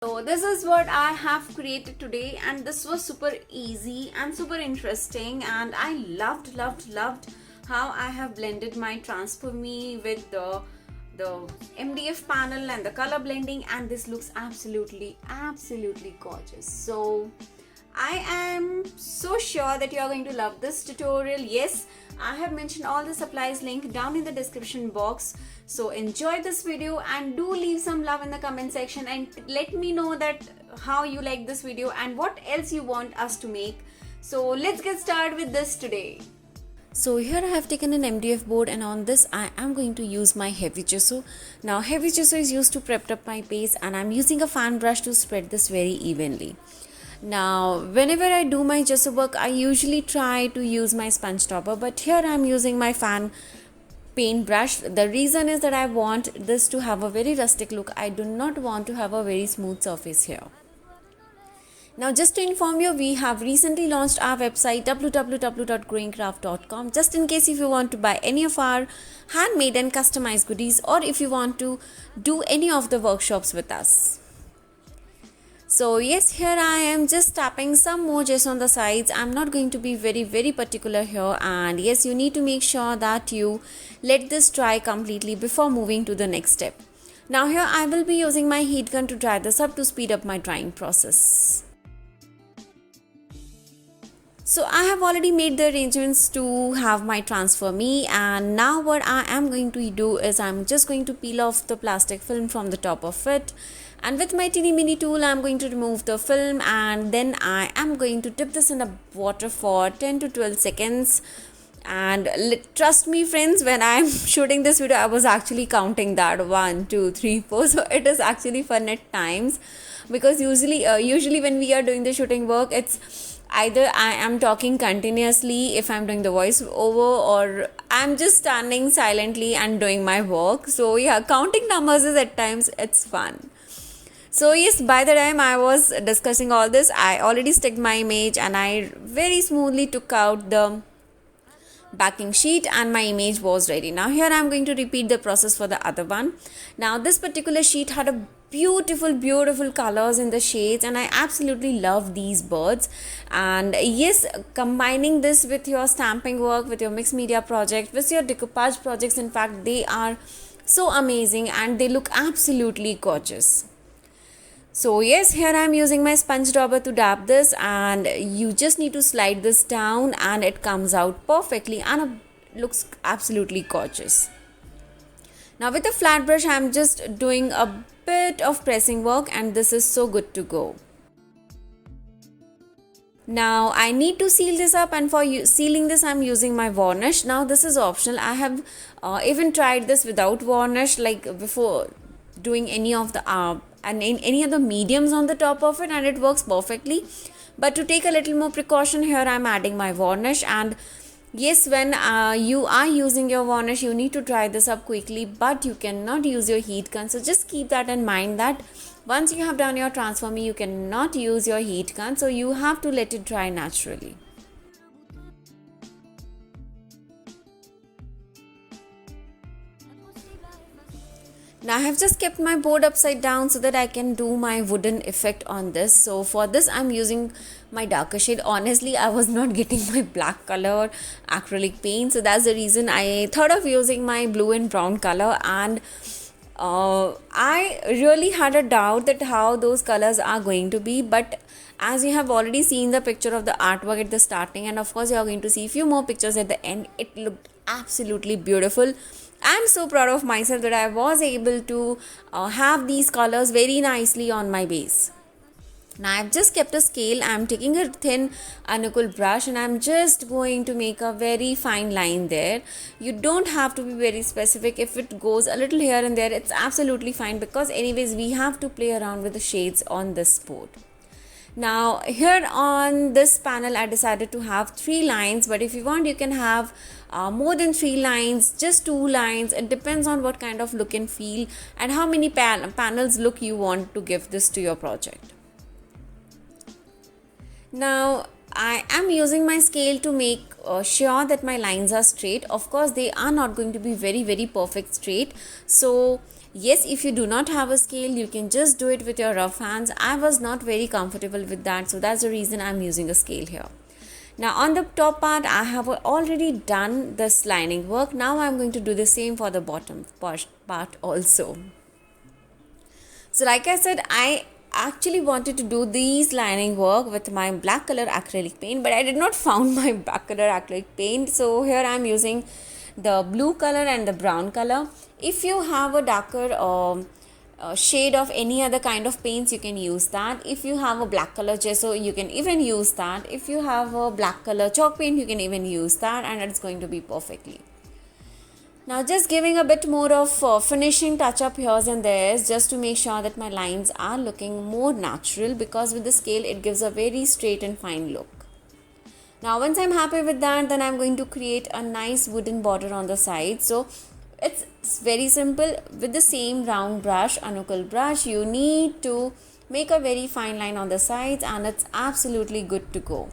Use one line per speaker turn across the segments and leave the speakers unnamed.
So this is what I have created today, and this was super easy and super interesting, and I loved how I have blended my Transfer Me with the MDF panel and the color blending, and this looks absolutely gorgeous. So I am so sure that you are going to love this tutorial. Yes, I have mentioned all the supplies link down in the description box. So enjoy this video and do leave some love in the comment section and let me know that how you like this video and what else you want us to make. So let's get started with this today. So here I have taken an MDF board, and on this I am going to use my heavy gesso. Now heavy gesso is used to prep up my base, and I'm using a fan brush to spread this very evenly. Now whenever I do my gesso work, I usually try to use my sponge topper, but here I'm using my fan paint brush. The reason is that I want this to have a very rustic look. I do not want to have a very smooth surface here. Now just to inform you, we have recently launched our website www.growingcraft.com, just in case if you want to buy any of our handmade and customized goodies, or if you want to do any of the workshops with us. So yes, here I am just tapping some more gesso on the sides. I'm not going to be very particular here, and yes, you need to make sure that you let this dry completely before moving to the next step. Now here I will be using my heat gun to dry this up to speed up my drying process. So I have already made the arrangements to have my Transfer Me, and now what I am going to do is I'm just going to peel off the plastic film from the top of it, and with my teeny mini tool I'm going to remove the film, and then I am going to dip this in the water for 10 to 12 seconds. And trust me friends, when I'm shooting this video I was actually counting that 1 2 3 4, so it is actually fun at times, because usually when we are doing the shooting work, it's either I am talking continuously if I'm doing the voice over, or I'm just standing silently and doing my work. So yeah, counting numbers is at times it's fun. So yes, by the time I was discussing all this, I already sticked my image and I very smoothly took out the backing sheet and my image was ready. Now here I'm going to repeat the process for the other one. Now this particular sheet had a beautiful colors in the shades, and I absolutely love these birds. And yes, combining this with your stamping work, with your mixed media project, with your decoupage projects, in fact they are so amazing and they look absolutely gorgeous. So yes, here I am using my sponge dauber to dab this, and you just need to slide this down and it comes out perfectly and it looks absolutely gorgeous. Now with a flat brush I am just doing a bit of pressing work, and this is so good to go. Now I need to seal this up, and for sealing this I'm using my varnish. Now this is optional. I have even tried this without varnish, like before doing any of the and in any other mediums on the top of it, and it works perfectly. But to take a little more precaution, here I'm adding my varnish. And yes, when you are using your varnish, you need to dry this up quickly, but you cannot use your heat gun. So just keep that in mind, that once you have done your Transfer Me, you cannot use your heat gun, so you have to let it dry naturally. Now I have just kept my board upside down so that I can do my wooden effect on this. So for this I'm using my darker shade. Honestly, I was not getting my black color acrylic paint, so that's the reason I thought of using my blue and brown color. And I really had a doubt that how those colors are going to be, but as you have already seen the picture of the artwork at the starting, and of course you are going to see a few more pictures at the end, it looked absolutely beautiful. I'm so proud of myself that I was able to have these colors very nicely on my base. Now I've just kept a scale. I'm taking a thin Anukul brush and I'm just going to make a very fine line there. You don't have to be very specific. If it goes a little here and there, it's absolutely fine, because anyways we have to play around with the shades on this board. Now here on this panel I decided to have 3 lines, but if you want you can have more than 3 lines, just 2 lines. It depends on what kind of look and feel and how many panels look you want to give this to your project. Now I am using my scale to make sure that my lines are straight. Of course they are not going to be very perfect straight, so Yes, if you do not have a scale, you can just do it with your rough hands. I was not very comfortable with that, so that's the reason I'm using a scale here. Now on the top part, I have already done this lining work. Now I'm going to do the same for the bottom part also. So like I said, I actually wanted to do these lining work with my black color acrylic paint, but I did not found my black color acrylic paint. So here I'm using the blue color and the brown color. If you have a darker shade of any other kind of paints, you can use that. If you have a black color gesso, you can even use that. If you have a black color chalk paint, you can even use that, and it's going to be perfectly. Now just giving a bit more of finishing touch up here and there just to make sure that my lines are looking more natural, because with the scale it gives a very straight and fine look. Now once I'm happy with that, then I'm going to create a nice wooden border on the side. So it's very simple. With the same round brush, Anukul brush, you need to make a very fine line on the sides, and it's absolutely good to go.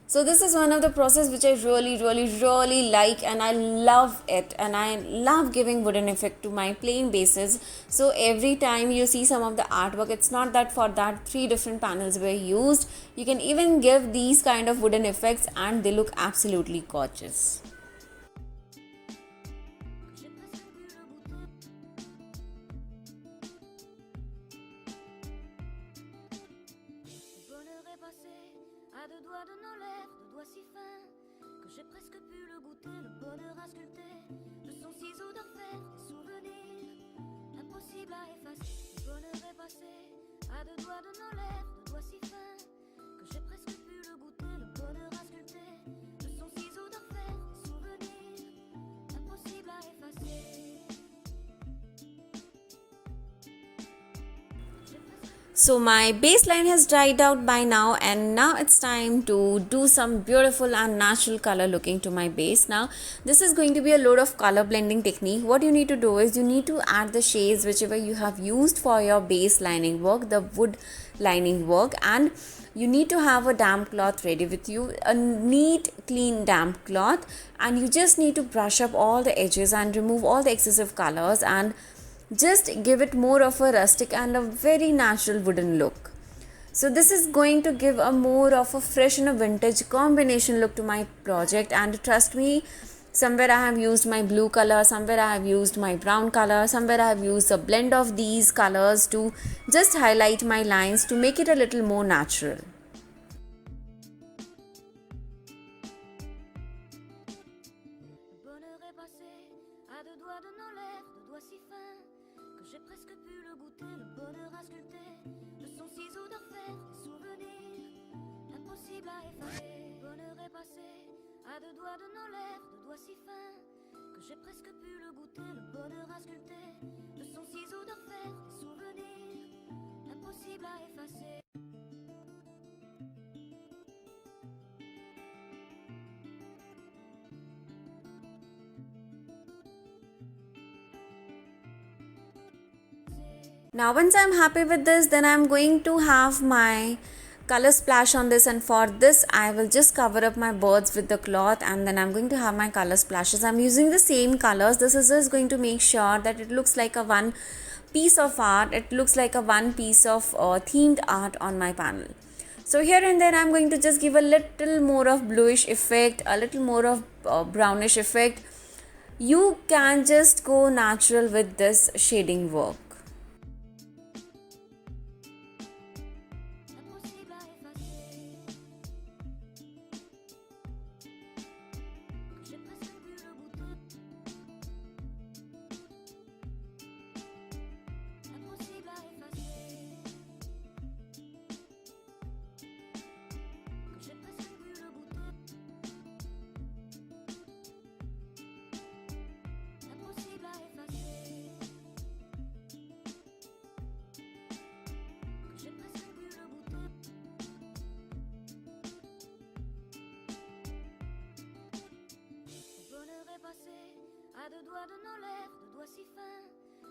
So this is one of the process which I really like, and I love it, and I love giving wooden effect to my plain bases. So every time you see some of the artwork, it's not that for that 3 different panels were used. You can even give these kind of wooden effects and they look absolutely gorgeous.
À deux doigts de nos lèvres, de doigts si fins que j'ai presque pu le goûter, le bonheur à sculpter de son ciseau d'enfer, des souvenirs impossibles à effacer. Le bonheur est passé à deux doigts de nos lèvres, de doigts si fins que j'ai presque pu le goûter, le bonheur à sculpter de son ciseau d'enfer, des souvenirs impossibles à effacer.
So my baseline has dried out by now, and now it's time to do some beautiful and natural color looking to my base. Now this is going to be a load of color blending technique. What you need to do is you need to add the shades whichever you have used for your base lining work, the wood lining work, and you need to have a damp cloth ready with you, a neat clean damp cloth, and you just need to brush up all the edges and remove all the excessive colors and just give it more of a rustic and a very natural wooden look. So this is going to give a more of a fresh and a vintage combination look to my project, and trust me, somewhere I have used my blue color, somewhere I have used my brown color, somewhere I have used a blend of these colors to just highlight my lines to make it a little more natural.
J'ai presque pu le goûter, le bonheur à sculpter de son ciseau d'enfer, des souvenirs impossibles à effacer. Le bonheur est passé à deux doigts de nos lèvres, de doigts si fins que j'ai presque pu le goûter, le bonheur à sculpter de son ciseau d'enfer, des souvenirs impossibles à effacer.
Now once I'm happy with this, then I'm going to have my color splash on this, and for this I will just cover up my birds with the cloth, and then I'm going to have my color splashes. I'm using the same colors. This is just going to make sure that it looks like a one piece of art. It looks like a one piece of themed art on my panel. So here and there I'm going to just give a little more of bluish effect, a little more of brownish effect. You can just go natural with this shading work.
À deux doigts de nos lèvres, de doigts si fins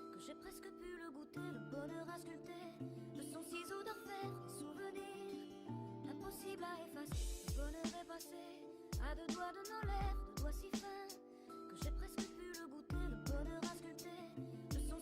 que j'ai presque pu le goûter, le bonheur à sculpter de son ciseau d'enfer, des souvenirs impossibles à effacer. Le bonheur est passé à deux doigts de nos lèvres, de doigts si fins que j'ai presque pu le goûter, le bonheur à sculpter de son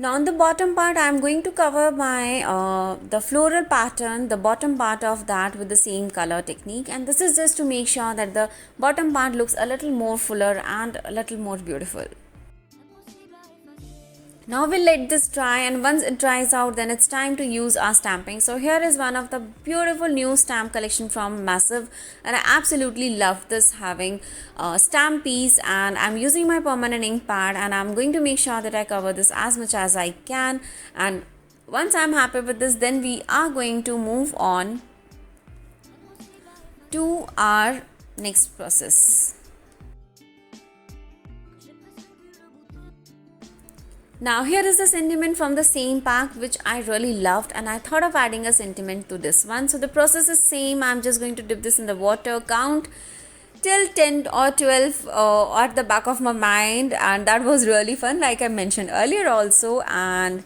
Now on the bottom part, I am going to cover my the floral pattern, the bottom part of that with the same color technique, and this is just to make sure that the bottom part looks a little more fuller and a little more beautiful. Now we'll let this dry, and once it dries out, then it's time to use our stamping. So here is one of the beautiful new stamp collection from Massive, and I absolutely love this, having stamp piece, and I'm using my permanent ink pad, and I'm going to make sure that I cover this as much as I can. And once I'm happy with this, then we are going to move on to our next process. Now here is the sentiment from the same pack which I really loved, and I thought of adding a sentiment to this one. So the process is same. I'm just going to dip this in the water, count till 10 or 12 at the back of my mind, and that was really fun, like I mentioned earlier also. And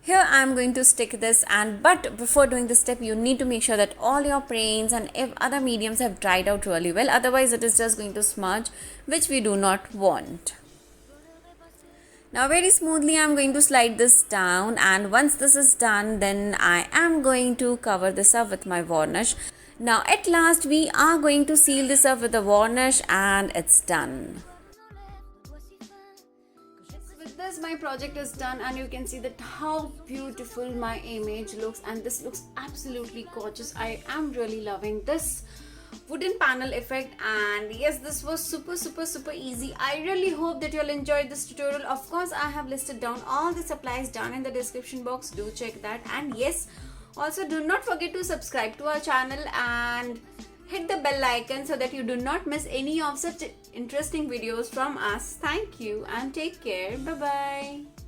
here I am going to stick this, but before doing this step, you need to make sure that all your paints and if other mediums have dried out really well, otherwise it is just going to smudge, which we do not want. Now very smoothly I'm going to slide this down, and once this is done, then I am going to cover this up with my varnish. Now at last we are going to seal this up with the varnish, and it's done. With this my project is done, and you can see that how beautiful my image looks, and this looks absolutely gorgeous. I am really loving this wooden panel effect, and yes, this was super easy. I really hope that you all enjoyed this tutorial. Of course, I have listed down all the supplies down in the description box. Do check that, and yes, also do not forget to subscribe to our channel and hit the bell icon so that you do not miss any of such interesting videos from us. Thank you and take care. Bye bye.